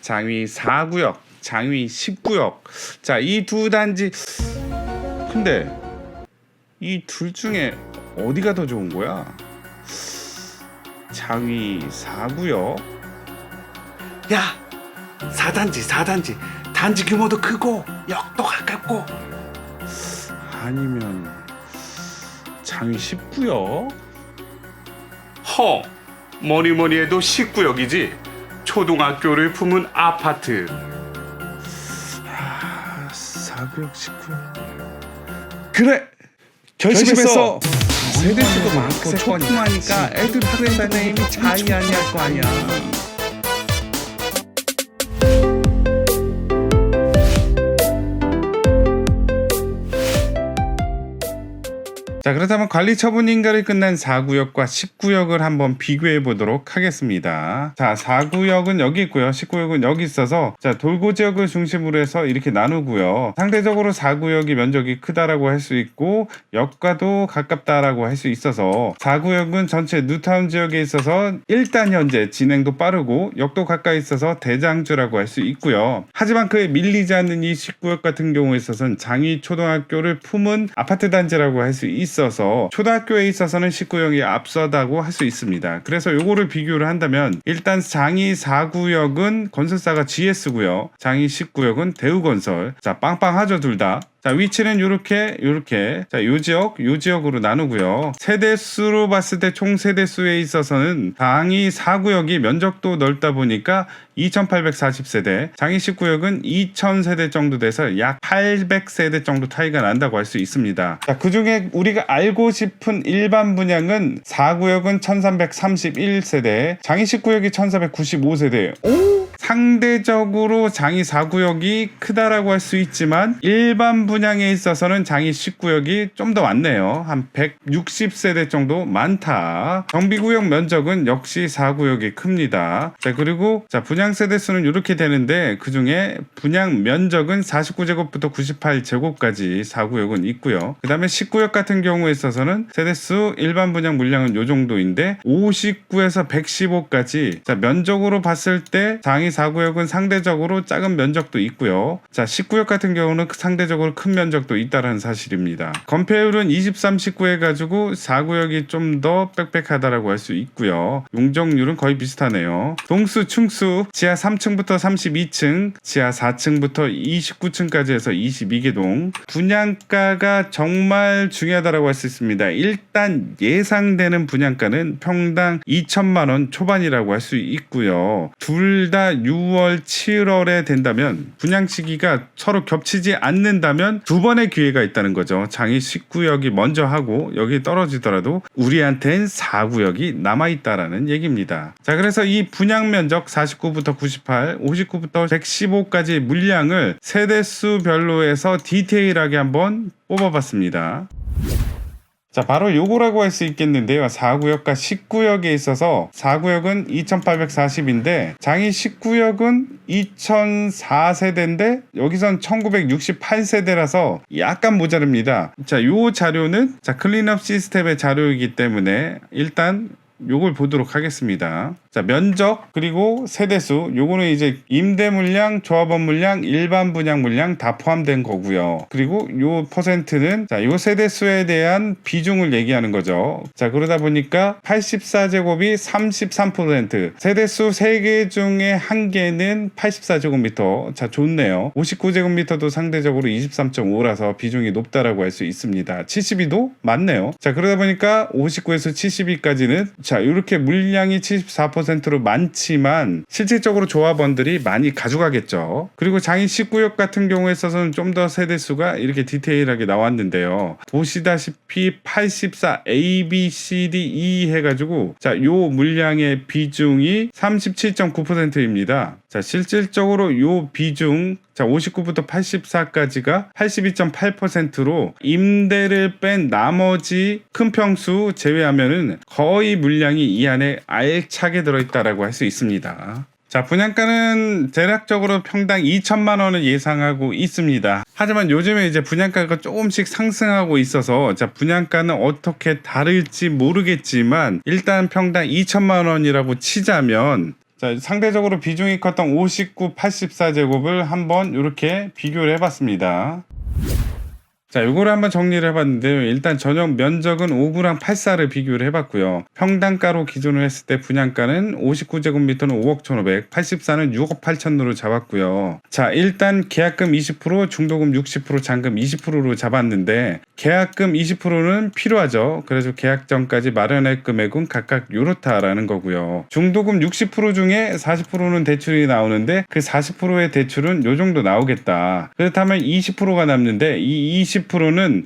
장위 4구역, 장위 10구역. 자, 이 두 단지. 근데 이 둘 중에 어디가 더 좋은 거야? 장위 4구역. 야, 4단지. 단지 규모도 크고 역도 가깝고. 아니면 장위 10구역? 뭐니 해도 19역이지. 초등학교를 품은 아파트. 4구역 19구역. 그래! 결심했어! 세대수도 많고 촉풍하니까 애들 학교 다니면 자이 아니할 거 아니야. 자, 그렇다면 관리 처분 인가를 끝난 4구역과 10구역을 한번 비교해 보도록 하겠습니다. 자, 4구역은 여기 있고요. 10구역은 여기 있어서 자, 돌고 지역을 중심으로 해서 이렇게 나누고요. 상대적으로 4구역이 면적이 크다라고 할 수 있고 역과도 가깝다라고 할 수 있어서 4구역은 전체 뉴타운 지역에 있어서 일단 현재 진행도 빠르고 역도 가까이 있어서 대장주라고 할 수 있고요. 하지만 그에 밀리지 않는 이 10구역 같은 경우에 있어서는 장위 초등학교를 품은 아파트 단지라고 할 수 있어서 초등학교에 있어서는 19역이 앞서다고 할 수 있습니다. 그래서 요거를 비교를 한다면 일단 장위 4구역은 건설사가 GS고요. 장위 10구역은 대우건설. 자, 빵빵하죠, 둘 다. 자, 위치는 요렇게 자, 요 지역으로 나누고요. 세대수로 봤을 때 총 세대수에 있어서는 장위 4구역이 면적도 넓다 보니까 2840세대, 장위 10구역은 2000세대 정도 돼서 약 800세대 정도 차이가 난다고 할 수 있습니다. 자, 그중에 우리가 알고 싶은 일반 분양은 4구역은 1331세대, 장위 10구역이 1495세대. 상대적으로 장위 4구역이 크다라고 할 수 있지만 일반 분양에 있어서는 장위 10구역이 좀 더 많네요. 한 160세대 정도 많다. 정비구역 면적은 역시 4구역이 큽니다. 자, 그리고 자, 분양 세대수는 이렇게 되는데 그중에 분양 면적은 49제곱부터 98제곱까지 4구역은 있고요. 그 다음에 10구역 같은 경우에 있어서는 세대수 일반 분양 물량은 요 정도인데 59에서 115까지 자, 면적으로 봤을 때 장위 4구역은 상대적으로 작은 면적도 있고요. 자, 10구역 같은 경우는 상대적으로 큰 면적도 있다는 사실입니다. 건폐율은 23:19 해가지고 4구역이 좀 더 빽빽하다라고 할 수 있고요. 용적률은 거의 비슷하네요. 동수, 충수, 지하 3층부터 32층, 지하 4층부터 29층까지 해서 22개 동. 분양가가 정말 중요하다라고 할 수 있습니다. 일단 예상되는 분양가는 평당 2천만 원 초반이라고 할 수 있고요. 둘 다 6월, 7월에 된다면 분양 시기가 서로 겹치지 않는다면 두 번의 기회가 있다는 거죠. 장위 10구역이 먼저 하고 여기 떨어지더라도 우리한텐 4구역이 남아있다라는 얘기입니다. 자, 그래서 이 분양 면적 49부터 98, 59부터 115까지 물량을 세대수별로 해서 디테일하게 한번 뽑아봤습니다. 자, 바로 요거라고 할 수 있겠는데요. 4구역과 10구역에 있어서 4구역은 2840인데 장위 10구역은 2004세대인데 여기선 1968세대라서 약간 모자릅니다. 자, 요 자료는 자, 클린업 시스템의 자료이기 때문에 일단 요걸 보도록 하겠습니다. 자, 면적 그리고 세대수 요거는 이제 임대 물량, 조합원 물량, 일반 분양 물량 다 포함된 거고요. 그리고 요 퍼센트는 자, 요 세대수에 대한 비중을 얘기하는 거죠. 자, 그러다 보니까 84제곱이 33%, 세대수 3개 중에 1개는 84제곱미터. 자, 좋네요. 59제곱미터도 상대적으로 23.5라서 비중이 높다라고 할 수 있습니다. 72도 맞네요. 자, 그러다 보니까 59에서 72까지는 자, 이렇게 물량이 74%로 많지만 실질적으로 조합원들이 많이 가져가겠죠. 그리고 장위 10구역 같은 경우에 있어서는 좀 더 세대수가 이렇게 디테일하게 나왔는데요. 보시다시피 84 A, B, C, D, E 해가지고 자, 요 물량의 비중이 37.9%입니다. 자, 실질적으로 요 비중 자, 59부터 84까지가 82.8%로 임대를 뺀 나머지 큰 평수 제외하면은 거의 물량이 이 안에 알차게 들어있다라고 할 수 있습니다. 자, 분양가는 대략적으로 평당 2천만 원을 예상하고 있습니다. 하지만 요즘에 이제 분양가가 조금씩 상승하고 있어서 자, 분양가는 어떻게 다를지 모르겠지만 일단 평당 2천만 원이라고 치자면 자, 상대적으로 비중이 컸던 59, 84제곱을 한번 이렇게 비교를 해봤습니다. 자, 요거를 한번 정리를 해봤는데요. 일단 전용 면적은 5구랑 84를 비교를 해봤고요. 평당가로 기준을 했을 때 분양가는 59제곱미터는 5억 1,500, 84는 6억 8천으로 잡았고요. 자, 일단 계약금 20%, 중도금 60%, 잔금 20%로 잡았는데 계약금 20%는 필요하죠. 그래서 계약 전까지 마련할 금액은 각각 요렇다라는 거고요. 중도금 60% 중에 40%는 대출이 나오는데 그 40%의 대출은 요 정도 나오겠다. 그렇다면 20%가 남는데 이 20%는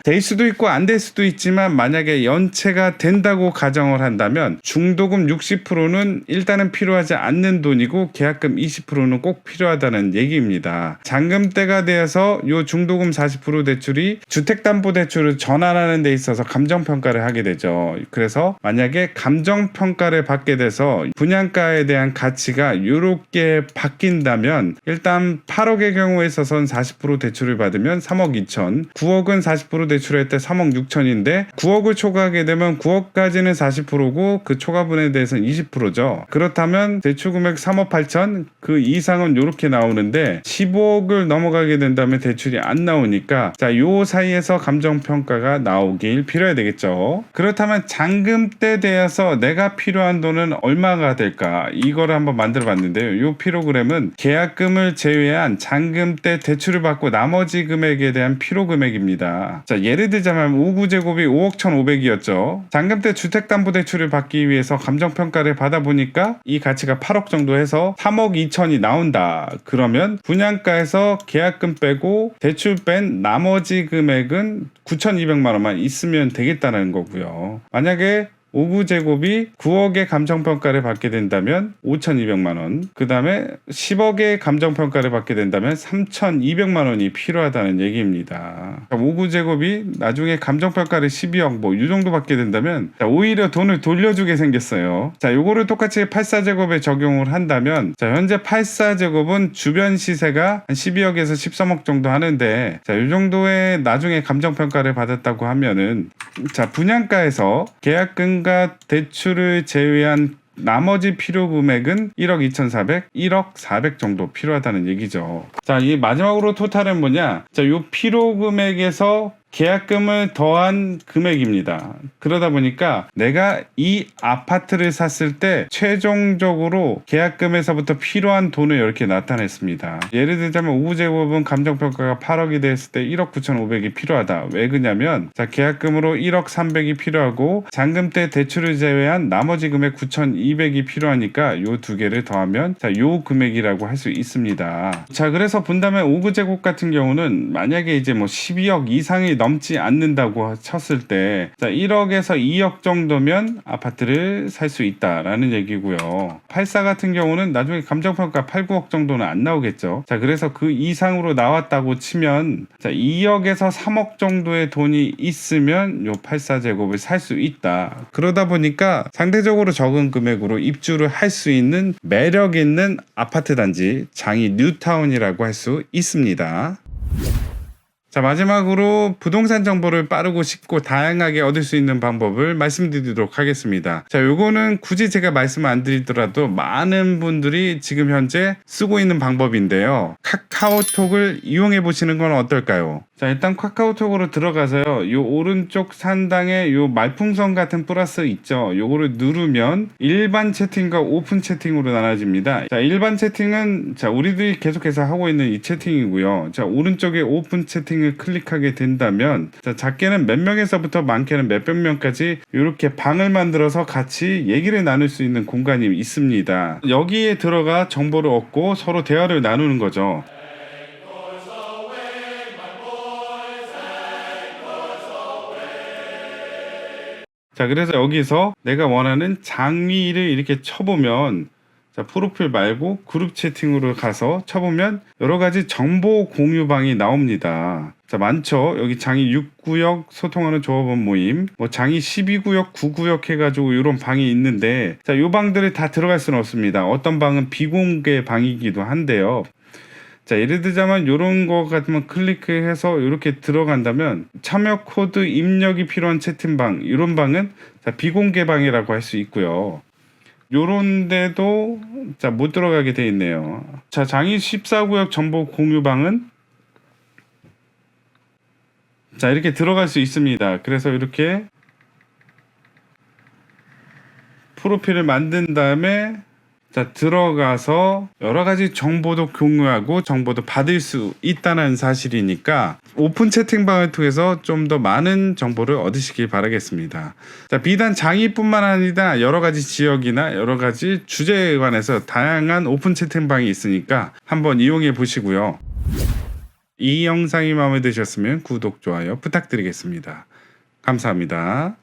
될 수도 있고 안 될 수도 있지만 만약에 연체가 된다고 가정을 한다면 중도금 60%는 일단은 필요하지 않는 돈이고 계약금 20%는 꼭 필요하다는 얘기입니다. 잔금대가 되어서 요 중도금 40% 대출이 주택담보대출을 전환하는 데 있어서 감정평가를 하게 되죠. 그래서 만약에 감정평가를 받게 돼서 분양가에 대한 가치가 이렇게 바뀐다면 일단 8억의 경우에 있어서는 40% 대출을 받으면 3억 2천, 9억은 40% 대출할 때 3억 6천인데 9억을 초과하게 되면 9억까지는 40%고 그 초과분에 대해서는 20%죠. 그렇다면 대출금액 3억 8천, 그 이상은 이렇게 나오는데 15억을 넘어가게 된다면 대출이 안 나오니까 자, 요 사이에서 감정평가가 나오길 빌어야 되겠죠. 그렇다면 잔금 때 대해서 내가 필요한 돈은 얼마가 될까? 이거를 한번 만들어 봤는데요. 요 필요그램은 계약금을 제외한 잔금 때 대출을 받고 나머지 금액에 대한 필요 금액입니다. 자, 예를 들자면 5구제곱이 5억 1,500이었죠. 잔금 때 주택담보대출을 받기 위해서 감정평가를 받아보니까 이 가치가 8억 정도 해서 3억 2천이 나온다. 그러면 분양가에서 계약금 빼고 대출 뺀 나머지 금액은 9,200만 원만 있으면 되겠다는 거고요. 만약에 5구제곱이 9억의 감정평가를 받게 된다면 5,200만 원, 그 다음에 10억의 감정평가를 받게 된다면 3,200만 원이 필요하다는 얘기입니다. 5구제곱이 나중에 감정평가를 12억 뭐 이 정도 받게 된다면 오히려 돈을 돌려주게 생겼어요. 자, 요거를 똑같이 84제곱에 적용을 한다면 자, 현재 84제곱은 주변 시세가 한 12억에서 13억 정도 하는데 자, 요 정도의 나중에 감정평가를 받았다고 하면은 자, 분양가에서 계약금과 대출을 제외한 나머지 필요 금액은 1억 2,400, 1억 400 정도 필요하다는 얘기죠. 자, 이 마지막으로 토탈은 뭐냐? 자, 요 필요 금액에서 계약금을 더한 금액입니다. 그러다 보니까 내가 이 아파트를 샀을 때 최종적으로 계약금에서부터 필요한 돈을 이렇게 나타냈습니다. 예를 들자면 5구제곱은 감정평가가 8억이 됐을 때 1억 9,500이 필요하다. 왜 그러냐면 자, 계약금으로 1억 300이 필요하고 잔금 때 대출을 제외한 나머지 금액 9,200이 필요하니까 요 두 개를 더하면 자, 요 금액이라고 할 수 있습니다. 자, 그래서 본다면 5구제곱 같은 경우는 만약에 이제 뭐 12억 이상이 넘지 않는다고 쳤을 때 자, 1억에서 2억 정도면 아파트를 살 수 있다라는 얘기고요. 84 같은 경우는 나중에 감정평가 8, 9억 정도는 안 나오겠죠. 자, 그래서 그 이상으로 나왔다고 치면 자, 2억에서 3억 정도의 돈이 있으면 요 84제곱을 살 수 있다. 그러다 보니까 상대적으로 적은 금액으로 입주를 할 수 있는 매력 있는 아파트 단지 장이 뉴타운이라고 할 수 있습니다. 자, 마지막으로 부동산 정보를 빠르고 쉽고 다양하게 얻을 수 있는 방법을 말씀드리도록 하겠습니다. 자, 요거는 굳이 제가 말씀 안 드리더라도 많은 분들이 지금 현재 쓰고 있는 방법인데요. 카카오톡을 이용해 보시는 건 어떨까요? 자, 일단 카카오톡으로 들어가서요. 요 오른쪽 상단에 요 말풍선 같은 플러스 있죠. 요거를 누르면 일반 채팅과 오픈 채팅으로 나눠집니다. 자, 일반 채팅은 자, 우리들이 계속해서 하고 있는 이 채팅이고요. 자, 오른쪽에 오픈 채팅을 클릭하게 된다면 자, 작게는 몇 명에서부터 많게는 몇백 명까지 이렇게 방을 만들어서 같이 얘기를 나눌 수 있는 공간이 있습니다. 여기에 들어가 정보를 얻고 서로 대화를 나누는 거죠. 자, 그래서 여기서 내가 원하는 장미를 이렇게 쳐보면 자, 프로필 말고 그룹 채팅으로 가서 쳐보면 여러 가지 정보 공유방이 나옵니다. 자, 많죠. 여기 장이 6구역 소통하는 조합원 모임, 뭐 장이 12구역, 9구역 해가지고 이런 방이 있는데 자, 요 방들이 다 들어갈 수는 없습니다. 어떤 방은 비공개 방이기도 한데요. 자, 예를 들자면 이런 거 같으면 클릭해서 이렇게 들어간다면 참여 코드 입력이 필요한 채팅방 이런 방은 자, 비공개 방이라고 할 수 있고요. 요런 데도 자, 못 들어가게 돼 있네요. 자, 장이 14구역 정보 공유방은 자, 이렇게 들어갈 수 있습니다. 그래서 이렇게 프로필을 만든 다음에 자, 들어가서 여러 가지 정보도 공유하고 정보도 받을 수 있다는 사실이니까 오픈 채팅방을 통해서 좀 더 많은 정보를 얻으시길 바라겠습니다. 자, 비단 장이뿐만 아니라 여러 가지 지역이나 여러 가지 주제에 관해서 다양한 오픈 채팅방이 있으니까 한번 이용해 보시고요. 이 영상이 마음에 드셨으면 구독, 좋아요 부탁드리겠습니다. 감사합니다.